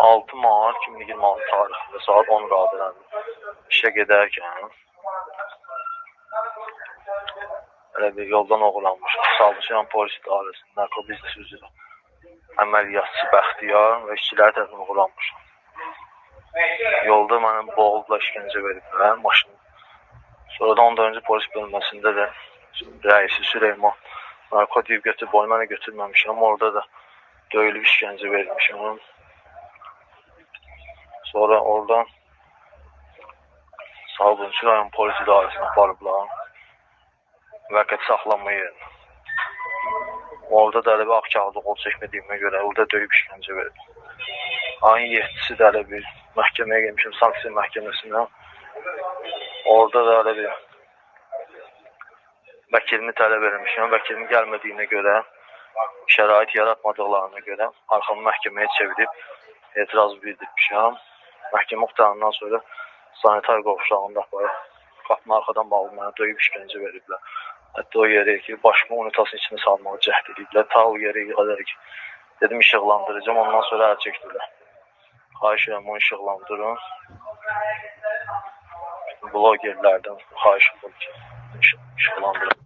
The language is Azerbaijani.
6 mart 2026 tarixində saat 10 radələrində işə gedərkən elə bir yoldan oğurlanmış. Salmışam polis idarəsində narkobiznes üzrə əməliyyatçı Bəxtiyar və işçiləri tərəfindən oğurlanmış. Yolda mənə boğuldular, işgəncə veriblər maşını. Sonradan 14-cü polis bölməsində də rəisi Süleyman narkotik götürüb, mənə götürməmişəm. Orada da döyülüb işgəncə verilmişəm. Sonra oradan Sabunçu rayon polis idarəsinə aparıblar. Vəqət saxlanma yerinə. Orada da elə bir ağ kağıdı qol çəkmədiyimə görə orada döyüb işgəncə verib. Ayın 7-si də elə bir məhkəməyə gelmişim, sanksiya məhkəməsinə. Orada da elə bir vəkilini tələb edilmişəm. Vəkilinin gəlmədiyinə görə, şərait yaratmadıqlarına görə arxamı məhkəməyə çevirib etiraz bildirmişəm. Məhkəmə qurtarandan sonra sanitar qovşağında aparıb qapını arxadan bağlı mənə döyüb işgəncə veriblər. Hətta o yerə ki, başımı unitasın içine salmağı cəhd ediblər. Ta o yerə qədər ki, dedim işıqlandıracağım, ondan sonra əl çəkdilər. Xahiş edirəm, onu işıqlandırın. Blogerlərdən xahiş edirəm ki, işıqlandırın.